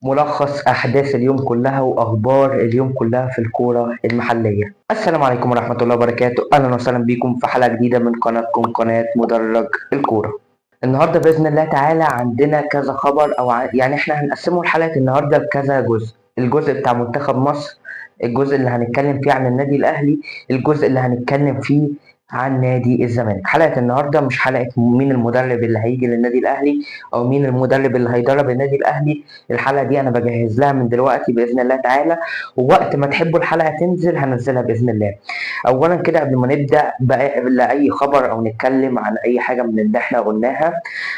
ملخص أحداث اليوم كلها وأخبار اليوم كلها في الكورة المحلية. السلام عليكم ورحمة الله وبركاته، أهلا وسهلا بكم في حلقة جديدة من قناتكم قناة مدرج الكورة. النهاردة بإذن الله تعالى عندنا كذا خبر يعني إحنا هنقسمه الحلقة النهاردة لكذا جزء. الجزء بتاع منتخب مصر، الجزء اللي هنتكلم فيه عن النادي الأهلي، الجزء اللي هنتكلم فيه عن نادي الزمالك. حلقة النهاردة مش حلقة مين المدرب اللي هيجي للنادي الأهلي أو مين المدرب اللي هيدرب النادي الأهلي. الحلقة دي أنا بجهز لها من دلوقتي بإذن الله تعالى، ووقت ما تحبوا الحلقة تنزل هنزلها بإذن الله. أولا كده قبل ما نبدأ بقى لأي خبر أو نتكلم عن أي حاجة من اللي إحنا قلناها،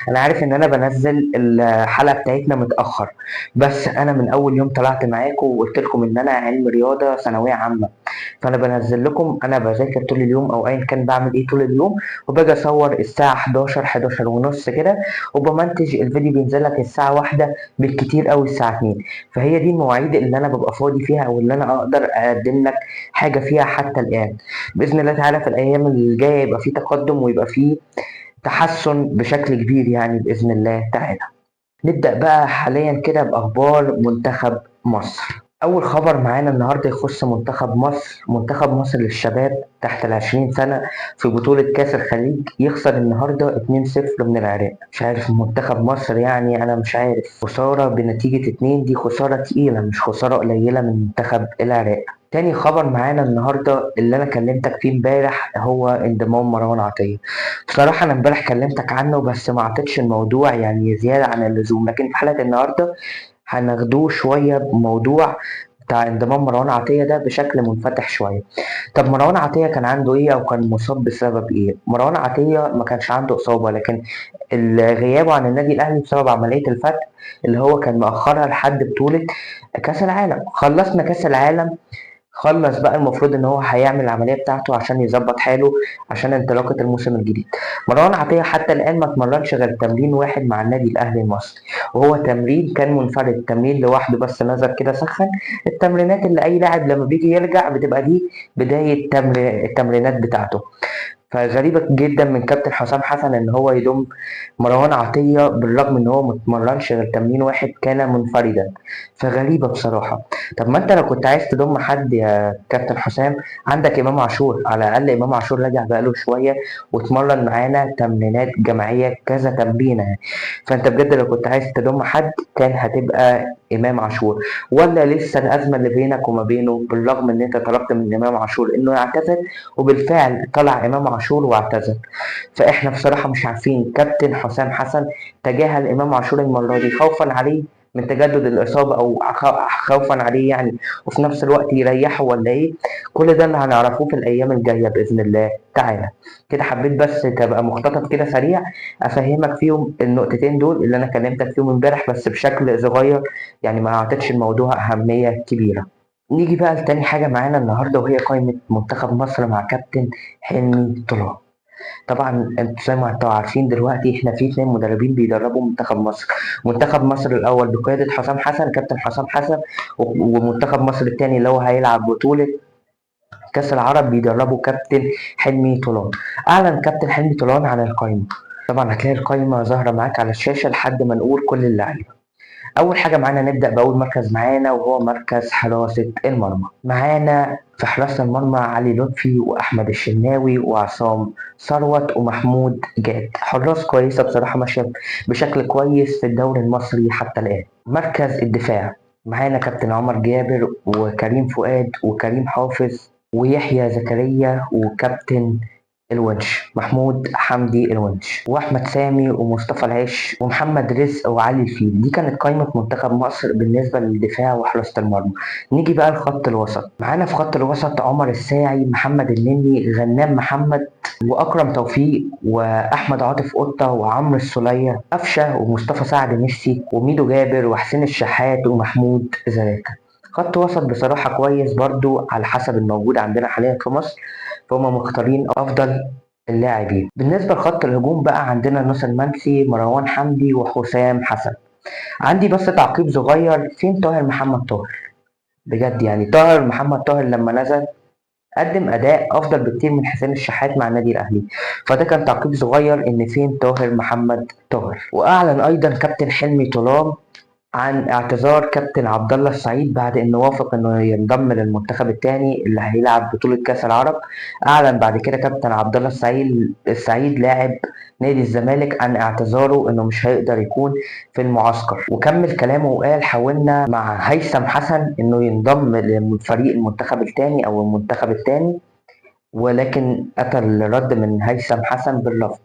أنا عارف إن أنا بنزل الحلقة بتاعتنا متأخر، بس أنا من أول يوم طلعت معاكم وقلت لكم إن أنا علم رياضة ثانوية عامة، فأنا بنزل لكم أنا بذاكر طول اليوم أو أيا كان بعمل إيه طول اليوم، وباجي أصور الساعة 11 ونص كده، وبمنتج الفيديو بينزل لك الساعة 1 بالكتير قوي الساعة 2. فهي دي المواعيد اللي انا ببقى فاضي فيها او اللي انا اقدر اقدم لك حاجة فيها حتى الان. باذن الله تعالى في الايام الجاية يبقى في تقدم ويبقى في تحسن بشكل كبير يعني باذن الله تعالى. نبدأ بقى حاليا كده بأخبار منتخب مصر. أول خبر معانا النهاردة يخص منتخب مصر. منتخب مصر للشباب تحت ال20 سنة في بطولة كأس الخليج يخسر النهاردة 2-0 من العراق. مش عارف منتخب مصر، يعني أنا مش عارف، خسارة بنتيجة 2 دي خسارة تقيلة مش خسارة قليلة من منتخب العراق. تاني خبر معانا النهارده اللي انا كلمتك فيه امبارح هو انضمام مروان عطية. بصراحة أنا امبارح كلمتك عنه بس ما عطيتش الموضوع يعني زيادة عن اللزوم، لكن في حلقة النهاردة هناخدوه شوية بموضوع بتاع انضمام مروان عطية ده بشكل منفتح شوية. طب مروان عطية كان عنده ايه او كان مصاب بسبب ايه؟ مروان عطية ما كانش عنده اصابة، لكن غيابه عن النادي الاهلي بسبب عملية الفتح اللي هو كان مأخرها لحد بطولة كأس العالم. خلصنا كأس العالم، خلص بقى المفروض ان هو هيعمل العمليه بتاعته عشان يظبط حاله عشان انطلاقه الموسم الجديد. مروان عطيه حتى الان ما اتمرنش غير تمرين واحد مع النادي الاهلي المصري، وهو تمرين كان منفرد، تمرين لوحده بس نظر كده سخن. التمرينات اللي اي لاعب لما بيجي يرجع بتبقى دي بدايه التمرينات بتاعته. فغريبة جدا من كابتن حسام حسن ان هو يضم مروان عطية بالرغم ان هو متمرنش غير تمرين واحد كان منفردا، فغريبة بصراحة. طب ما انت لو كنت عايز تضم حد يا كابتن حسام، عندك امام عاشور، على الاقل امام عاشور رجع بقاله شوية واتمرن معانا تمرينات جماعية كذا تمرينة. فانت بجد لو كنت عايز تضم حد كان هتبقى امام عاشور، ولا لسه الازمة اللي بينك وما بينه بالرغم ان انت طلبت من امام عاشور انه يعتزل وبالفعل طلع امام عاشور واعتزل؟ فاحنا بصراحه مش عارفين كابتن حسام حسن تجاهل امام عاشور المره دي خوفا عليه من تجدد الاصابه او خوفا عليه يعني، وفي نفس الوقت يريحه ولا ايه؟ كل ده اللي هنعرفوه في الايام الجايه باذن الله تعالى. كده حبيت بس تبقى مقتطف كده سريع افهمك فيهم النقطتين دول اللي انا كلمتك فيهم امبارح بس بشكل صغير، يعني ما اعطيتش الموضوع اهميه كبيره. نيجي بقى لتاني حاجة معانا النهاردة وهي قائمة منتخب مصر مع كابتن حلمي طولان. طبعا انتوا زي ما انتوا عارفين دلوقتي احنا في 2 مدربين بيدربوا منتخب مصر. منتخب مصر الأول بقيادة حسام حسن، كابتن حسام حسن، ومنتخب مصر التاني اللي هو هيلعب بطولة كأس العرب بيدربه كابتن حلمي طولان. أعلن كابتن حلمي طولان عن القائمة. طبعا هتلاقي القائمة ظاهرة معاك على الشاشة لحد ما نقول كل اللعيبة. أول حاجة معانا نبدأ بأول مركز معانا وهو مركز حراسة المرمى. معانا في حراسة المرمى علي لطفي وأحمد الشناوي وعصام ثروت ومحمود جاد، حراس كويسة بصراحة ماشية بشكل كويس في الدوري المصري حتى الآن. مركز الدفاع معانا كابتن عمر جابر وكريم فؤاد وكريم حافظ ويحيى زكريا وكابتن الونش محمود حمدي الونش واحمد سامي ومصطفى العش ومحمد رزق وعلي الفيل. دي كانت قائمه منتخب مصر بالنسبه للدفاع وحراسه المرمى. نيجي بقى لخط الوسط. معانا في خط الوسط عمر الساعي، محمد النني، غنام محمد، واكرم توفيق، واحمد عاطف قطه، وعمرو السوليه، قفشه، ومصطفى سعد ميسي، وميدو جابر، وحسين الشحات، ومحمود زلاكا. خط وسط بصراحة كويس برضو على حسب الموجود عندنا حاليا في مصر، فهم مختارين افضل اللاعبين. بالنسبه لخط الهجوم بقى عندنا ناصر منسي، مروان حمدي، وحسام حسن. عندي بس تعقيب صغير، فين طاهر محمد طاهر؟ بجد يعني طاهر محمد طاهر لما نزل قدم اداء افضل بكتير من حسين الشحات مع النادي الاهلي، فده كان تعقيب صغير ان فين طاهر محمد طاهر. واعلن ايضا كابتن حلمي طولان عن اعتذار كابتن عبد الله السعيد بعد انه وافق انه ينضم للمنتخب الثاني اللي هيلعب بطولة كأس العرب. اعلن بعد كده كابتن عبد الله السعيد لاعب نادي الزمالك عن اعتذاره انه مش هيقدر يكون في المعسكر، وكمل كلامه وقال حاولنا مع هيثم حسن انه ينضم لفريق المنتخب الثاني او المنتخب الثاني، ولكن اتى الرد من هيثم حسن بالرفض،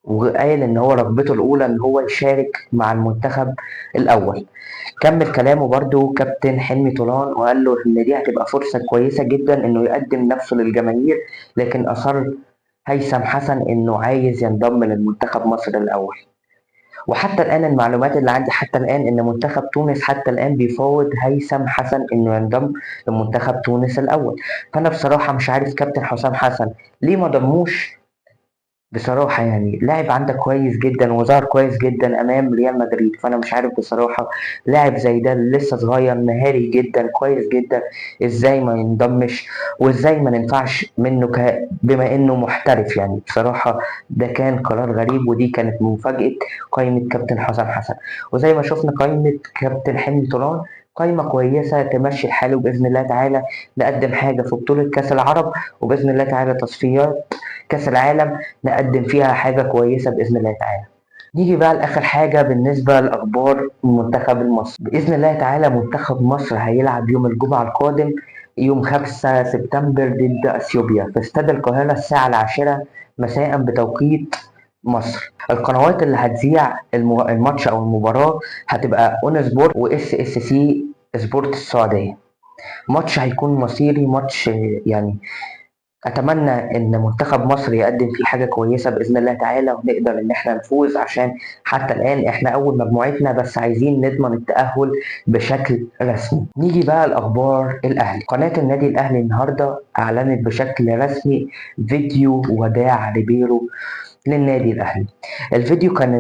وقال ان هو رغبته الاولى ان هو يشارك مع المنتخب الاول. كمل كلامه برضو كابتن حلمي طولان وقال له ان دي هتبقى فرصة كويسة جدا انه يقدم نفسه للجماهير، لكن اصر هيثم حسن انه عايز ينضم للمنتخب مصر الاول. وحتى الان المعلومات اللي عندي حتى الان ان منتخب تونس حتى الان بيفاوض هيثم حسن انه ينضم لمنتخب تونس الاول. فانا بصراحة مش عارف كابتن حسام حسن ليه ما ضموش. بصراحة يعني لاعب عندك كويس جدا وظهر كويس جدا أمام ريال مدريد، فأنا مش عارف بصراحة لاعب زي ده لسه صغير مهاري جدا كويس جدا إزاي ما ينضمش، وإزاي ما ننفعش منه بما إنه محترف. يعني بصراحة ده كان قرار غريب، ودي كانت مفاجأة قائمة كابتن حسام حسن. وزي ما شفنا قائمة كابتن حلمي طولان قائمة كويسة تمشي الحال، وبإذن الله تعالى نقدم حاجة في بطولة كأس العرب، وبإذن الله تعالى تصفيات كأس العالم نقدم فيها حاجة كويسة بإذن الله تعالى. نيجي بقى لآخر حاجة بالنسبة لأخبار المنتخب المصري. بإذن الله تعالى منتخب مصر هيلعب يوم الجمعة القادم يوم 5 سبتمبر ضد أثيوبيا في استاد القاهرة الساعة 10 مساء بتوقيت مصر. القنوات اللي هتذيع الماتش أو المباراة هتبقى اون سبورت واس اس سي سبورت السعودية. ماتش هيكون مصيري، ماتش يعني اتمنى ان منتخب مصر يقدم فيه حاجه كويسه باذن الله تعالى ونقدر ان احنا نفوز، عشان حتى الان احنا اول مجموعتنا بس عايزين نضمن التاهل بشكل رسمي. نيجي بقى لاخبار الاهلي. قناه النادي الاهلي النهارده اعلنت بشكل رسمي فيديو وداع ريبيرو للنادي الاهلي. الفيديو كان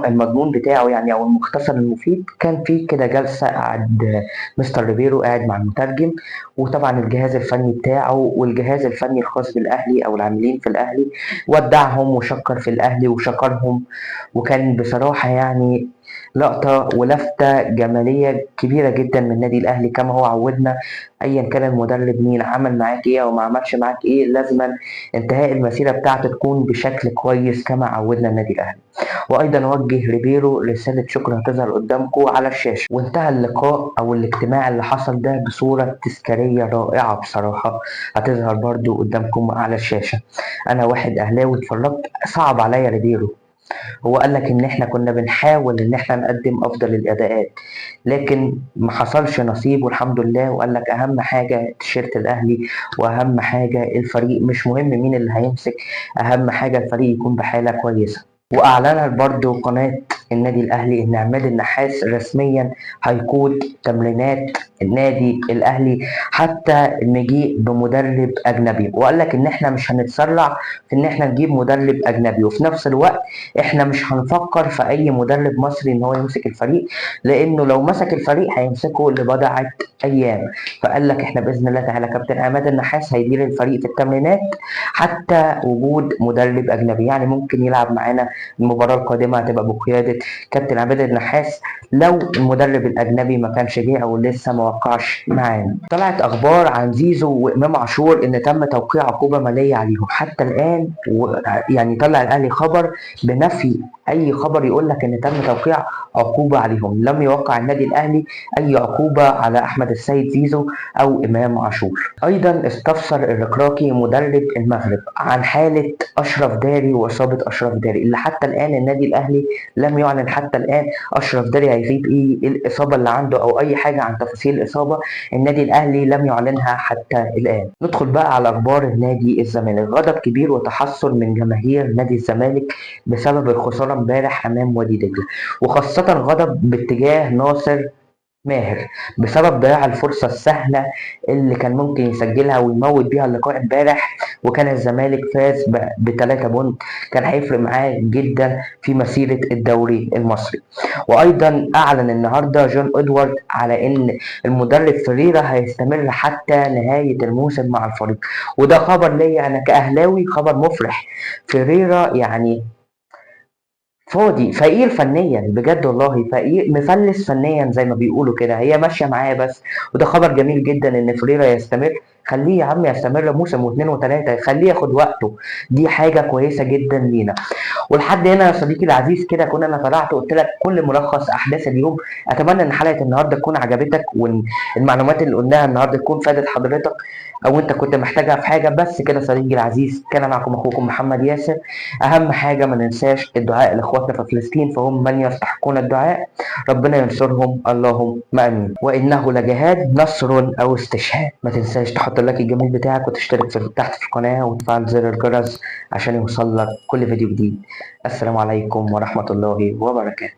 المضمون بتاعه يعني او المختصر المفيد كان فيه كده جلسه قعد مستر ريبيرو قاعد مع المترجم، وطبعا الجهاز الفني بتاعه والجهاز الفني الخاص بالاهلي او العاملين في الاهلي، ودعهم وشكر في الاهلي وشكرهم. وكان بصراحه يعني لقطه ولفته جماليه كبيره جدا من النادي الاهلي كما هو عودنا. ايا كان المدرب مين عمل معاك ايه او ما عملش معاك ايه، لازما انتهاء المسيره بتاعته تكون بشكل كويس كما عودنا النادي الاهلي. وايضا وجه ريبيرو رساله شكر هتظهر قدامكم على الشاشه. وانتهى اللقاء او الاجتماع اللي حصل ده بصوره تذكاريه رائعه بصراحه، هتظهر برضو قدامكم على الشاشه. انا واحد اهلاوي اتفرجت صعب عليا ريبيرو. هو قال لك ان احنا كنا بنحاول ان احنا نقدم افضل الاداءات، لكن ما حصلش نصيب والحمد لله. وقال لك اهم حاجه تيشيرت الاهلي، واهم حاجه الفريق، مش مهم مين اللي هيمسك، اهم حاجه الفريق يكون بحاله كويسه. واعلنت برضو قناه النادي الاهلي ان عماد النحاس رسميا هيقود تمرينات النادي الاهلي حتى نجيء بمدرب اجنبي. وقال لك ان احنا مش هنتسرع في ان احنا نجيب مدرب اجنبي، وفي نفس الوقت احنا مش هنفكر في اي مدرب مصري ان هو يمسك الفريق، لانه لو مسك الفريق هيمسكه لبضعه ايام. فقال لك احنا باذن الله تعالى كابتن عماد النحاس هيدير الفريق في التمرينات حتى وجود مدرب اجنبي. يعني ممكن يلعب معانا المباراه القادمه هتبقى بقياده كابتن عماد النحاس لو المدرب الاجنبي ما كانش جه او لسه ما وقعش معانا. طلعت اخبار عن زيزو وامام عاشور ان تم توقيع عقوبه ماليه عليهم حتى الان، يعني طلع الاهلي خبر بنفي اي خبر يقول لك ان تم توقيع عقوبه عليهم. لم يوقع النادي الاهلي اي عقوبه على احمد السيد زيزو او امام عاشور. ايضا استفسر الركراكي مدرب المغرب عن حاله اشرف داري واصابه اشرف داري اللي حتى الان النادي الاهلي لم يعلن حتى الان اشرف داري هيغيب ايه الاصابه اللي عنده او اي حاجه عن تفاصيل الاصابه. النادي الاهلي لم يعلنها حتى الان. ندخل بقى على اخبار النادي الزمالك. غضب كبير وتحسر من جماهير نادي الزمالك بسبب الخساره امبارح امام وادي دجله، وخاصه غضب باتجاه ناصر ماهر بسبب ضياع الفرصة السهلة اللي كان ممكن يسجلها ويموت بيها اللقاء امبارح، وكان الزمالك فاز ب3 بونت كان هيفرق معاه جدا في مسيرة الدوري المصري. وأيضا أعلن النهاردة جون إدوارد على إن المدرب فريرا هيستمر حتى نهاية الموسم مع الفريق، وده خبر ليا أنا كأهلاوي خبر مفرح. فريرا يعني فاضي فقير فنيا بجد والله، فقير مفلس فنيا زي ما بيقولوا كده، هي ماشيه معاه بس. وده خبر جميل جدا ان فريرا يستمر. خليه يا عم يستمر موسم واثنين وثلاثه، خليه ياخد وقته. دي حاجه كويسه جدا لينا. ولحد هنا يا صديقي العزيز كده كنا انا طلعت قلت لك كل ملخص احداث اليوم. اتمنى ان حلقه النهارده تكون عجبتك، وان المعلومات اللي قلناها النهارده تكون فادت حضرتك، او انت كنت محتاجها في حاجه. بس كده صديقي العزيز، كان معكم اخوكم محمد ياسر. اهم حاجه ما ننساش الدعاء لاخواتنا في فلسطين، فهم من يستحقون الدعاء. ربنا ينصرهم اللهم امين. وانه لجهاد نصر او استشهاد. ما تنساش تحط اللايك الجميل بتاعك، وتشترك تحت في القناه، وتفعل زر الجرس عشان يوصل لك كل فيديو جديد. السلام عليكم ورحمة الله وبركاته.